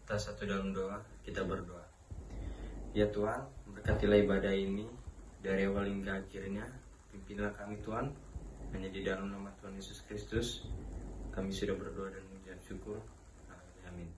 Kita satu dalam doa, kita berdoa. Ya Tuhan, berkatilah ibadah ini dari awal hingga akhirnya. Pimpinlah kami Tuhan, hanya di dalam nama Tuhan Yesus Kristus kami sudah berdoa dan mengucap syukur. Amin.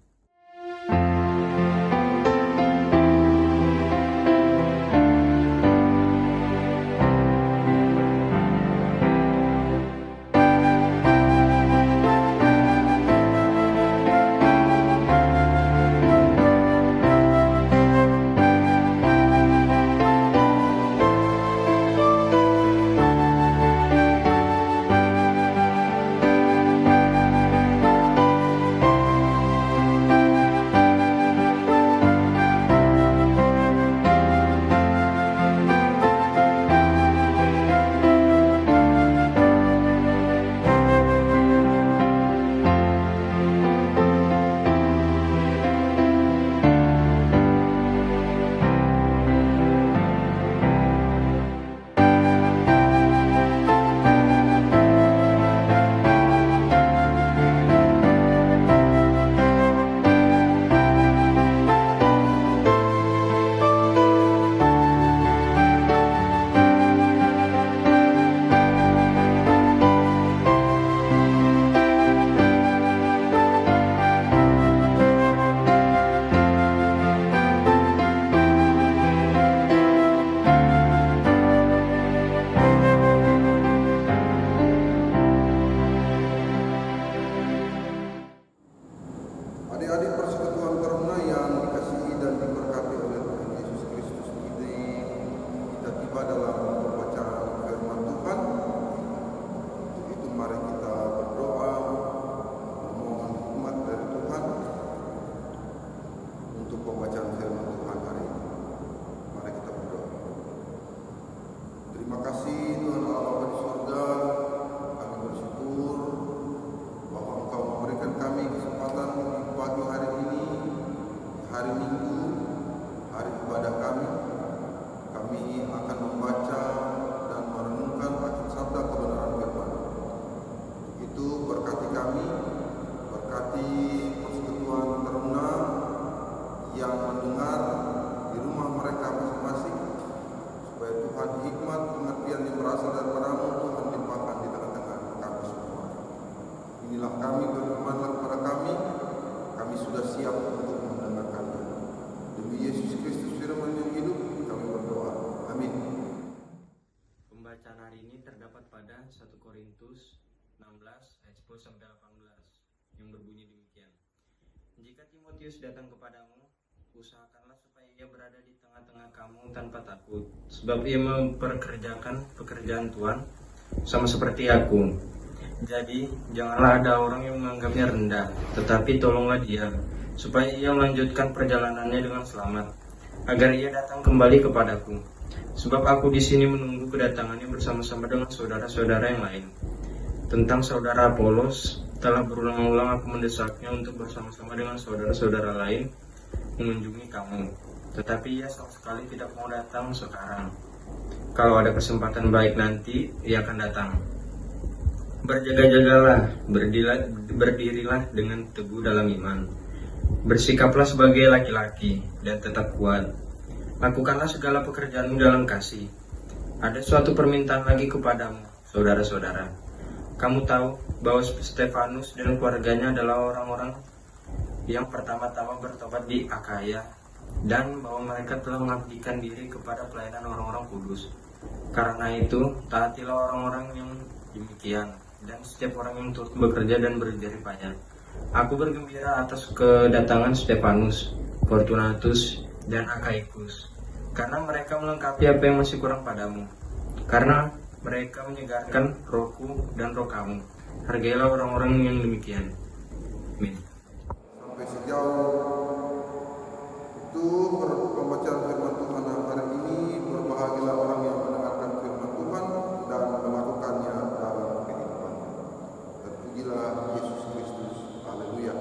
Adik-adik persekutuan Taruna yang dikasihi dan diberkati oleh Tuhan Yesus Kristus, kita tiba dalam pembacaan firman Tuhan. Untuk itu mari kita berdoa memohon hikmat dari Tuhan untuk pembacaan firman Tuhan hari ini. Mari kita berdoa. Terima kasih Tuhan Allah Bapa di surga, kami bersyukur bahwa Engkau memberikan kami kesempatan pagi hari ini, hari Minggu, hari ibadah kami akan membaca dan merenungkan akan sabda kebenaran firman. Itu berkati kami, berkati persekutuan Taruna yang mendengar di rumah mereka masing-masing, supaya Tuhan hikmat pengertian yang berasal daripada-Mu Tuhan limpahkan di tengah-tengah kami semua. Inilah kami, berfirmanlah kepada kami sudah siap untuk mendengarkannya. Demi Yesus Kristus firman yang hidup, kami berdoa. Amin. Pembacaan hari ini terdapat pada 1 Korintus 16 ayat 10 sampai 18 yang berbunyi demikian. Jika Timotius datang kepadamu, usahakanlah supaya ia berada di tengah-tengah kamu tanpa takut, sebab ia memperkerjakan pekerjaan Tuhan sama seperti aku. Jadi, janganlah ada orang yang menganggapnya rendah, tetapi tolonglah dia, supaya ia melanjutkan perjalanannya dengan selamat, agar ia datang kembali kepadaku. Sebab aku di sini menunggu kedatangannya bersama-sama dengan saudara-saudara yang lain. tentang saudara Apolos, telah berulang-ulang aku mendesaknya untuk bersama-sama dengan saudara-saudara lain mengunjungi kamu. Tetapi ia sama sekali tidak mau datang sekarang. Kalau ada kesempatan baik nanti, ia akan datang. Berjaga-jagalah, berdirilah dengan teguh dalam iman. Bersikaplah sebagai laki-laki dan tetap kuat. Lakukanlah segala pekerjaanmu dalam kasih. Ada suatu permintaan lagi kepadamu, saudara-saudara. Kamu tahu bahwa Stefanus dan keluarganya adalah orang-orang yang pertama-tama bertobat di Akaya, dan bahwa mereka telah mengabdikan diri kepada pelayanan orang-orang kudus. Karena itu, taatilah orang-orang yang demikian, dan setiap orang yang turut bekerja dan berjerih payah. Aku bergembira atas kedatangan Stefanus, Fortunatus, dan Akaikus, karena mereka melengkapi apa yang masih kurang padamu. Karena mereka menyegarkan rohku dan roh kamu. Hargailah orang-orang yang demikian. Amin. Sampai sejauh itu pembacaan firman Tuhan hari ini. Berbahagialah orang yang mendengarkan firman Tuhan dan melakukannya dalam kehidupan. Terpujilah Yesus Kristus. Haleluya.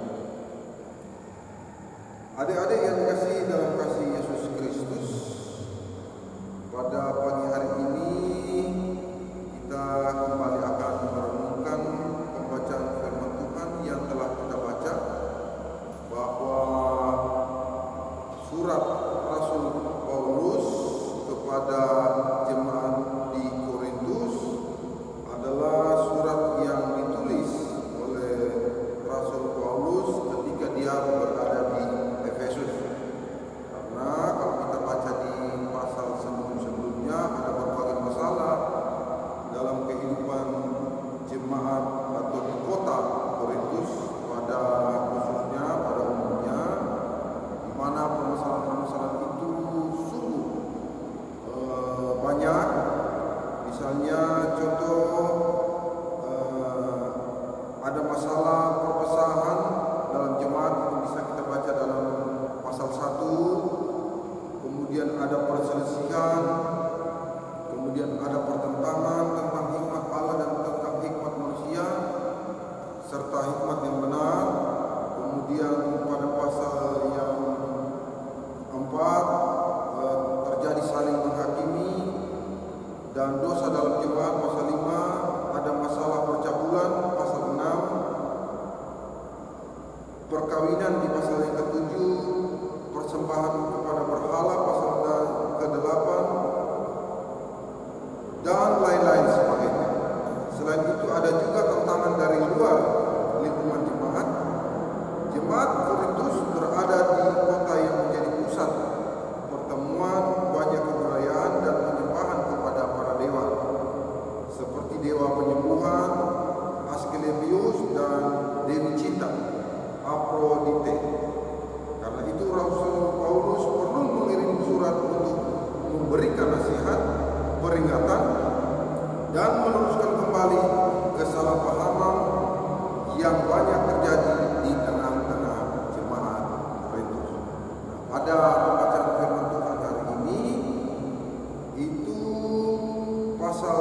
Adik-adik yang dikasihi dalam kasih Yesus Kristus, pada pagi hari ini kita kembali akan merenungkan pembacaan firman Tuhan yang telah kita baca, bahwa surat Rasul Paulus kepada jemaat di Korintus adalah surat yang ditulis oleh Rasul Paulus ketika dia berada di Efesus. Karena kalau kita baca di pasal sebelum-sebelumnya, ada berbagai masalah dalam kehidupan jemaat atau di kota Korintus pada khususnya, pada umumnya, di mana permasalahan-permasalahan itu sungguh banyak. Misalnya contoh, ada masalah perpecahan dalam jemaat, itu bisa kita baca dalam pasal 1. Kemudian ada perselisihan, kemudian ada pertentangan tentang hikmat Allah dan tentang hikmat manusia, serta hikmat yang benar. Kemudian pada pasal yang 4 terjadi saling menghakimi dan dosa dalam jemaat. Pasal 5 ada masalah percabulan. Pasal 6 perkawinan. Di pasal yang ke-7 persembahan kepada berhala. Pasal ke-8 dan lain-lain sebagainya. Selain itu ada juga tantangan dari luar lingkungan jemaat. Jemaat Korintus berada di kota yang menjadi pusat pertemuan banyak kebudayaan dan penyembahan kepada para dewa, seperti dewa penyembuhan Asklepios dan Dewi Cinta Aphrodite. Karena itu Rasul Paulus perlu mengirim surat untuk memberikan nasihat, peringatan, dan meluruskan kembali kesalahpahaman yang banyak terjadi di tengah-tengah jemaat Korintus. Pada pembacaan firman Tuhan hari ini, itu pasal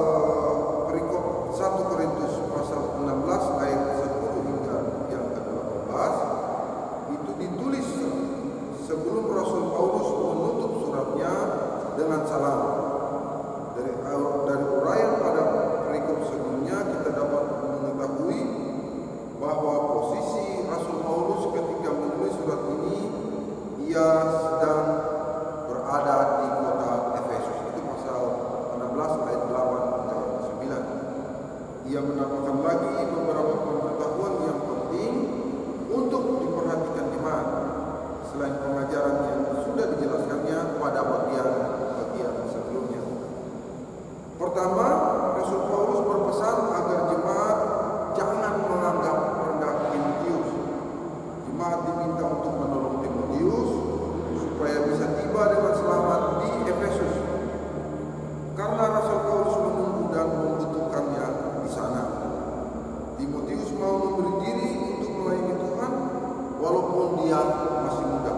perikop 1 Korintus pasal 16 ayat 10 hingga yang ke-18, itu ditulis sebelum Rasul Paulus menutup suratnya dengan salam. Dari uraian pada perikop sebelumnya kita dapat mengetahui bahwa posisi Rasul Paulus ketika menulis surat ini, ia sedang berada di kota Efesus. Itu pasal 16 ayat 8 dan 9. Ia menambahkan lagi beberapa pengetahuan yang penting untuk diperhatikan jemaat, selain pengajaran yang sudah dijelaskannya pada bagian sebelumnya. Pertama, Rasul Paulus berpesan agar jemaat jangan menganggap rendah Timotius. Jemaat diminta untuk menolong Timotius supaya bisa tiba dengan selamat di Efesus, karena Rasul Paulus menunggu dan membutuhkannya di sana. Timotius mau memberi diri untuk melayani Tuhan walaupun dia masih muda.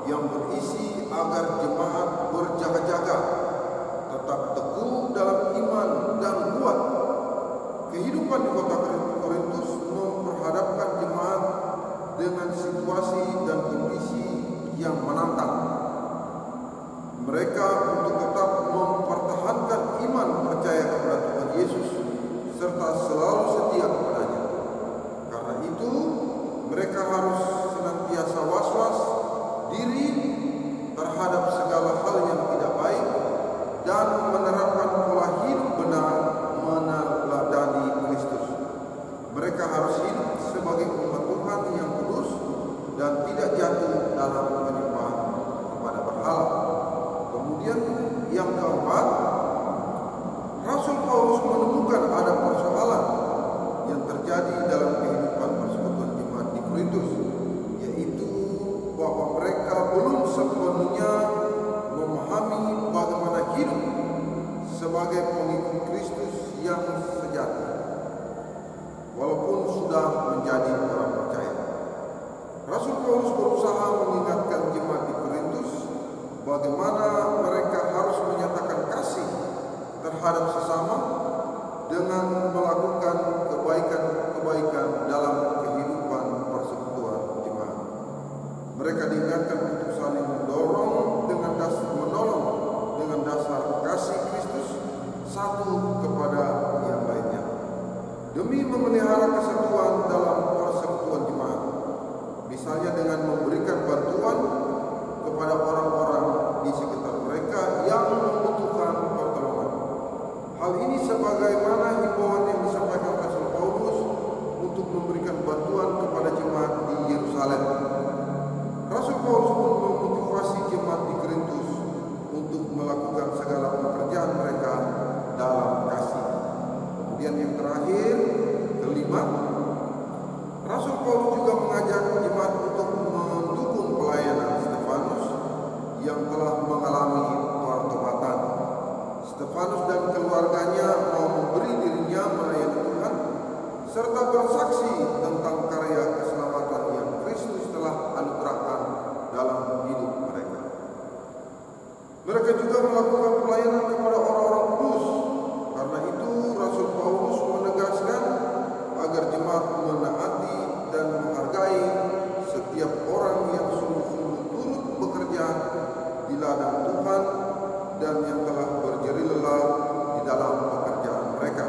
yang berisi agar jemaat berjaga-jaga, tetap teguh dalam iman dan kuat. Kehidupan di kota Korintus memperhadapkan jemaat dengan situasi dan kondisi yang menantang. Mereka untuk tetap mempertahankan iman percaya kepada Tuhan Yesus serta selalu setia kepadanya. Karena itu, mereka harus senantiasa was-was diri terhadap segala hal yang tidak baik dan menerapkan pola hidup benar meneladani Kristus. Mereka harus hidup sebagai umat Tuhan yang kudus dan tidak jatuh dalam penyembahan kepada berhala. Kemudian yang keempat, Rasul Paulus menemukan ada persoalan yang terjadi dalam kehidupan persekutuan jemaat di Korintus, yaitu bahwa mereka belum sepenuhnya memahami bagaimana hidup sebagai pengikut Kristus yang sejati, walaupun sudah menjadi orang percaya. Rasul Paulus berusaha mengingatkan jemaat di Korintus bagaimana mereka harus menyatakan kasih terhadap sesama dengan melakukan kebaikan-kebaikan dalam kehidupan persekutuan jemaat. Mereka diingatkan untuk saling menolong dengan dasar kasih Kristus satu kepada yang lainnya, demi memelihara kesatuan dalam persekutuan jemaat. Misalnya dengan memberikan bantuan kepada orang-orang di sekitar mereka yang membutuhkan pertolongan. Hal ini sebagaimana himbauan yang disampaikan Rasul Paulus untuk memberikan bantuan kepada jemaat di Yerusalem. Rasul Paulus pun memotivasi jemaat di Korintus untuk melakukan segala pekerjaan mereka dalam kasih. Kemudian yang terakhir, kelima, Rasul Paulus juga mengajak jemaat untuk mendukung pelayanan Stefanus yang telah mengalami pertobatan. Stefanus dan keluarganya mau memberi dirinya melayani Tuhan serta bersaksi tentang karya keselamatan yang Kristus telah anugerahkan dalam hidup mereka. Mereka juga melakukan pelayanan kepada orang-orang kudus. Karena itu Rasul Paulus menegaskan agar jemaat menaati dan menghargai setiap orang yang sungguh-sungguh turut bekerja di ladang Tuhan dan yang telah berjerih lelah di dalam pekerjaan mereka.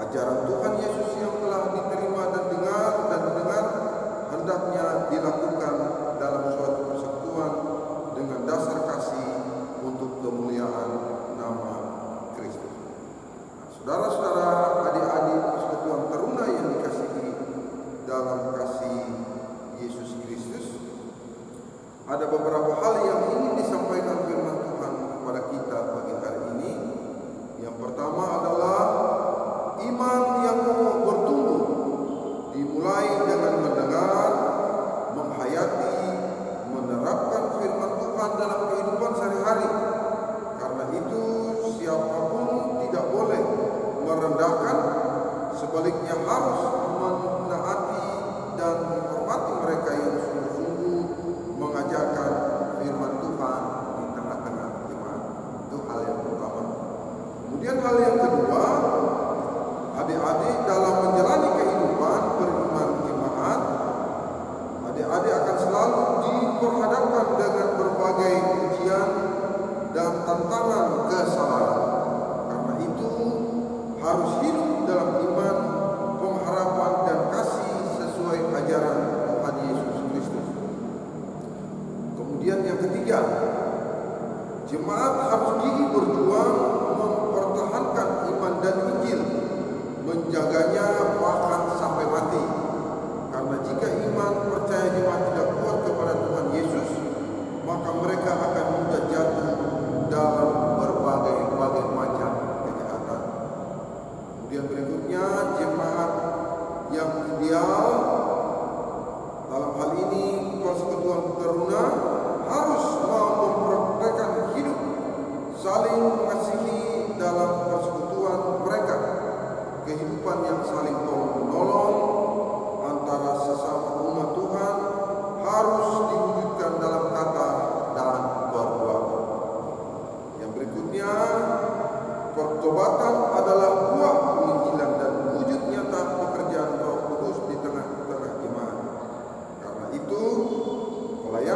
Ajaran Tuhan Yesus yang telah diterima dan didengar hendaknya dilakukan dalam suatu persekutuan dengan dasar kasih untuk kemuliaan nama Kristus. Saudara-saudara, adik-adik persekutuan teruna yang dikasihi dalam kasih Yesus Kristus, ada beberapa hal yang ingin disampaikan firman Tuhan kepada kita pagi hari ini. Yang pertama adalah iman yang kokoh bertumbuh, dimulai dengan mendengar, menghayati, menerapkan firman Tuhan dalam kehidupan sehari-hari. Karena itu siapapun tidak boleh merendahkan, sebaliknya harus menaati dan menghormati mereka yang sungguh-sungguh mengajarkan firman Tuhan di tengah-tengah jemaat. Itu hal yang pertama. Kemudian hal yang kedua, adik-adik dalam menjalani kehidupan beriman jemaat, adik-adik akan selalu diperhadapkan dengan berbagai ujian dan tantangan kesabaran. Karena itu harus hidup dalam iman, pengharapan dan kasih sesuai ajaran Tuhan Yesus Kristus. Kemudian yang ketiga, jemaat harus gigih berjuang mempertahankan iman dan Injil, menjaganya bahkan sampai mati. Karena jika iman percaya jemaat tidak kuat kepada Tuhan Yesus, maka mereka akan mudah jatuh dalam berbagai macam kejahatan. Kemudian berikutnya, jemaat yang ideal dalam hal ini persekutuan teruna harus mempraktikkan hidup saling mengasihi dalam persekutuan mereka. Kehidupan yang saling tolong-menolong antara sesama umat Tuhan harus diwujudkan dalam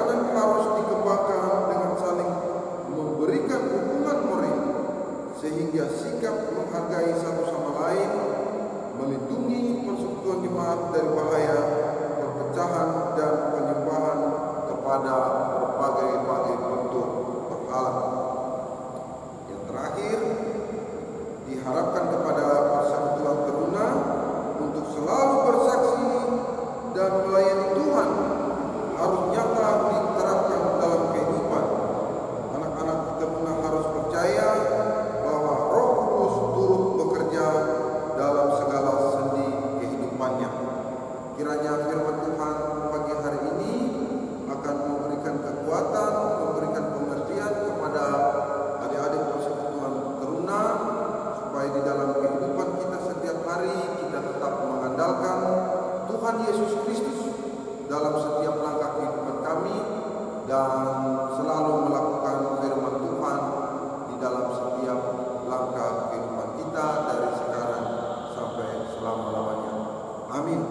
perkawinan harus dikembangkan dengan saling memberikan hubungan moral, sehingga sikap menghargai satu sama lain melindungi persekutuan jemaat dari bahaya perpecahan dan penyembahan kepada berbagai bentuk berhala. Yang terakhir, diharapkan kepada persekutuan teruna untuk selalu bersaksi dan melayani Tuhan harus nyata diterapkan dalam kehidupan. Anak-anak teruna harus percaya bahwa Roh Kudus turut bekerja dalam segala sendi kehidupannya. Kiranya firman Tuhan pagi hari ini akan memberikan kekuatan, memberikan pengertian kepada adik-adik persekutuan teruna, supaya di dalam kehidupan kita setiap hari kita tetap mengandalkan Tuhan Yesus Kristus dalam setiap langkah kehidupan kami dan selalu melakukan firman Tuhan di dalam setiap langkah kehidupan kita dari sekarang sampai selama-lamanya. Amin.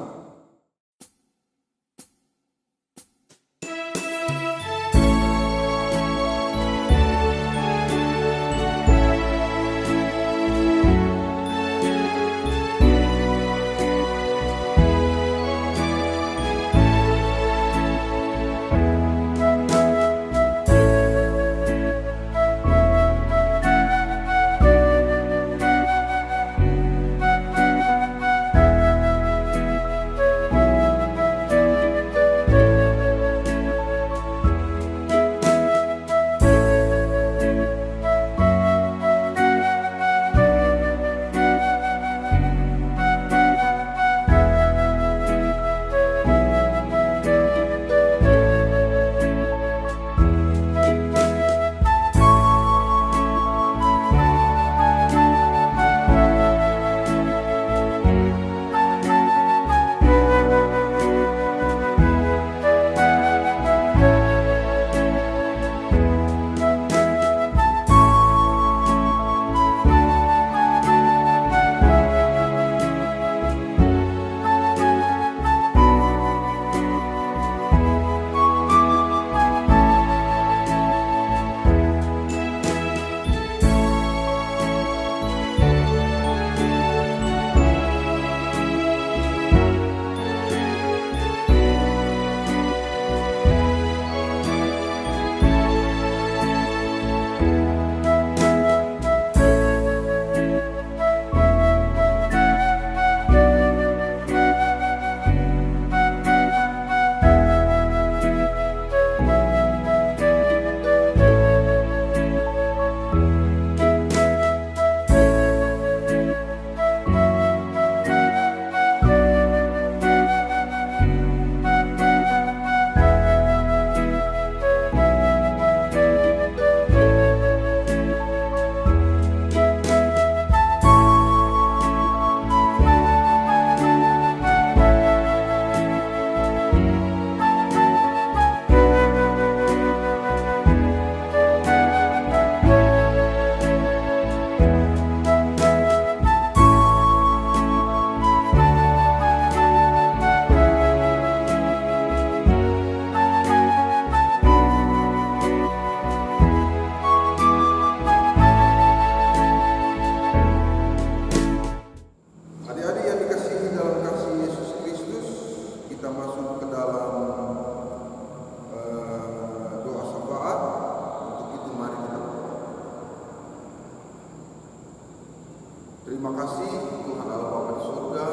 Terima kasih Tuhan Allah Bapa di surga,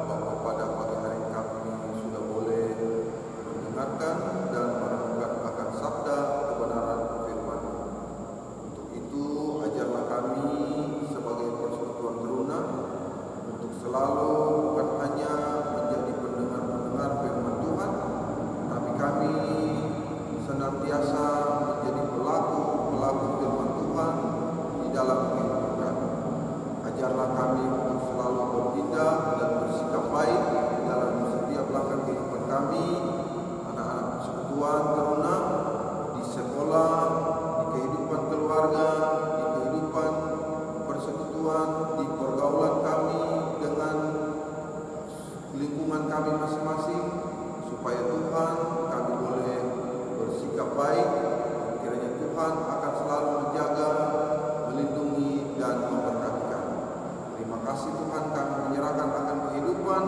bahwa pada pagi hari kami sudah boleh mendengarkan dan merenungkan akan sabda kebenaran firman. Untuk itu ajarlah kami sebagai persekutuan teruna untuk selalu bukan hanya menjadi pendengar-pendengar firman Tuhan, tetapi kami senantiasa menjadi pelaku-pelaku firman Tuhan di dalam kehidupan kami. Ajarlah kami untuk selalu bertindak dan bersikap baik dalam setiap langkah kehidupan kami, anak-anak persekutuan teruna, di sekolah, di kehidupan keluarga, di kehidupan persekutuan, di pergaulan kami dengan lingkungan kami masing-masing, supaya Tuhan kami boleh bersikap bersikap baik. Kiranya Tuhan akan selalu menjaga, melindungi, dan memberkati kami. Terima kasih Tuhan, kami menyerahkan akan kehidupan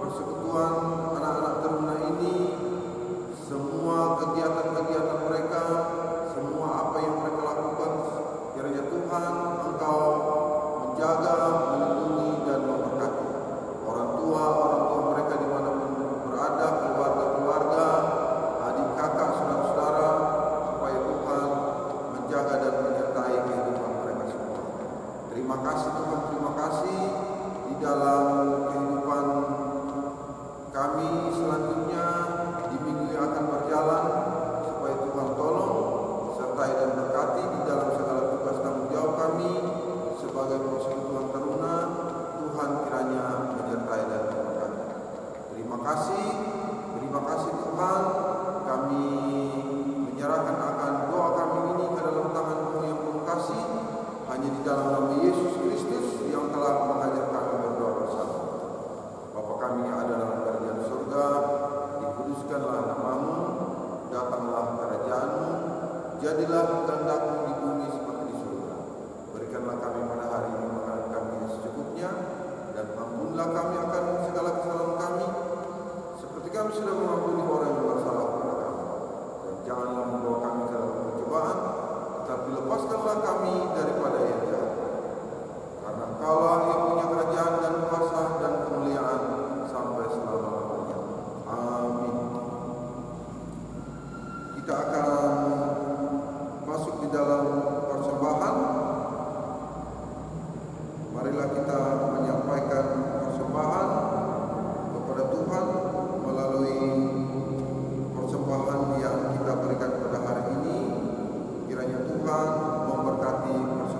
persekutuan anak-anak teruna ini, semua kegiatan-kegiatan mereka, semua apa yang mereka lakukan. Kiranya Tuhan Engkau menjaga, melindungi, dan memberkati orang tua mereka dimanapun berada, keluarga-keluarga, adik kakak, saudara-saudara, supaya Tuhan menjaga dan menyertai kehidupan mereka semua. Terima kasih Tuhan, terima kasih di dalam kehidupan kami selanjutnya di minggu yang akan berjalan, supaya Tuhan tolong sertai dan berkati di dalam segala tugas tanggung jawab kami sebagai persekutuan teruna. Tuhan kiranya menyertai dan memberkati. Terima kasih Tuhan. Kami menyerahkan akan doa kami ini ke dalam tangan-Mu yang penuh kasih, hanya di dalam nama Yesus Kristus yang telah mengajar kami berdoa bersama. Bapa kami yang ada dalam kerajaan surga, dikuduskanlah nama-Mu, datanglah kerajaan-Mu, jadilah kehendak-Mu di bumi seperti di surga. Berikanlah kami pada hari ini makanan kami yang secukupnya, dan ampunilah kami akan segala kesalahan kami, seperti kami sudah mengampuni orang yang bersalah kepada kami. Dan janganlah membawa kami ke dalam pencobaan, tetapi lepaskanlah kami daripada yang jahat. Karena Engkaulah yang punya kerajaan dan kuasa dan kemuliaan sampai selama-lamanya. Amin. Kita akan masuk di dalam persembahan. Marilah kita menyampaikan persembahan kepada Tuhan melalui persembahan yang kita berikan pada hari ini. Kiranya Tuhan memberkati persembahan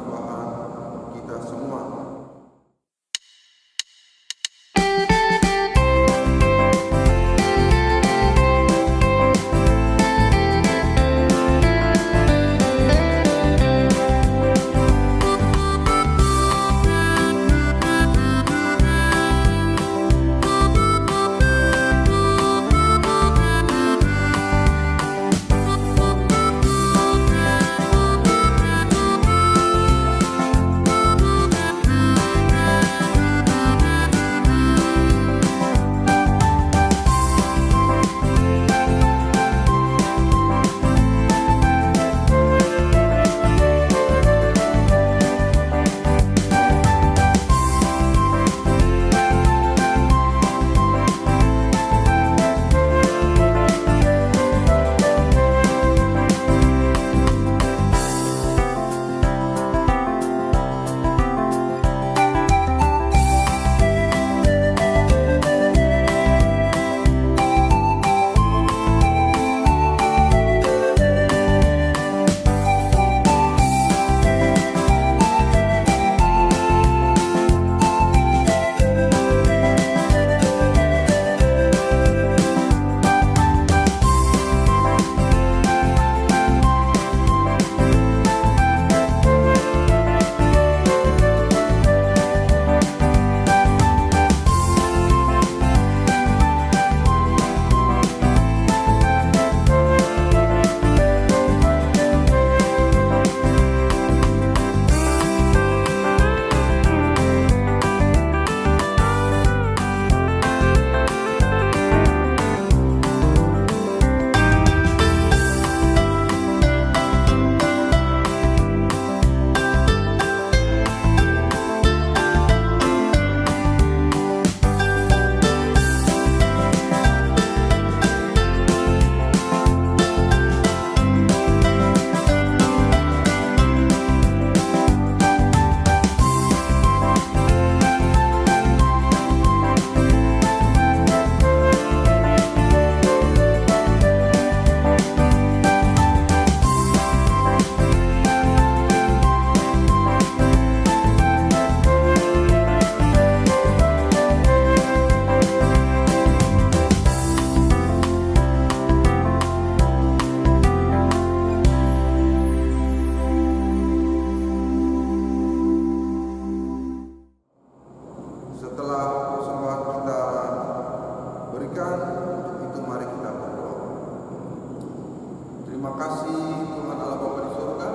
Terima kasih Tuhan Allah Bapa di surga.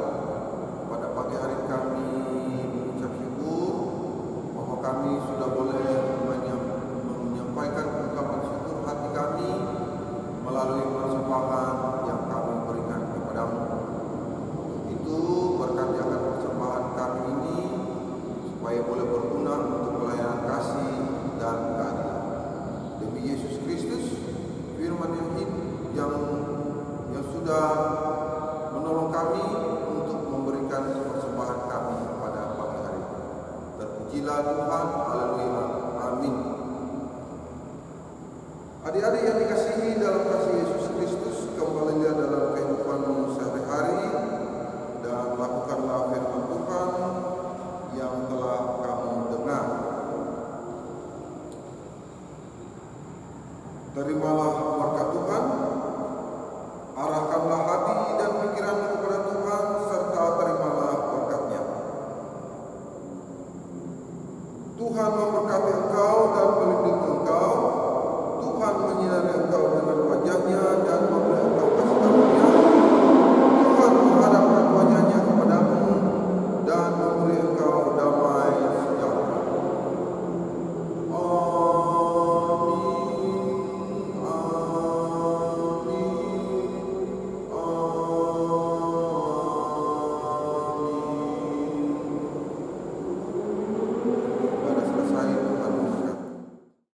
Pada pagi hari kami mengucap syukur bahwa kami sudah boleh menyampaikan ungkapan syukur hati kami melalui persembahan yang kami berikan kepadamu. Itu berkati akan persembahan kami ini supaya boleh berguna untuk pelayanan kasih dan keadilan. Demi Yesus Kristus, firman yang hidup yang sudah menolong kami untuk memberikan persembahan kami pada pagi hari ini. Terpujilah Tuhan, haleluya, amin. Adik-adik yang dikasihi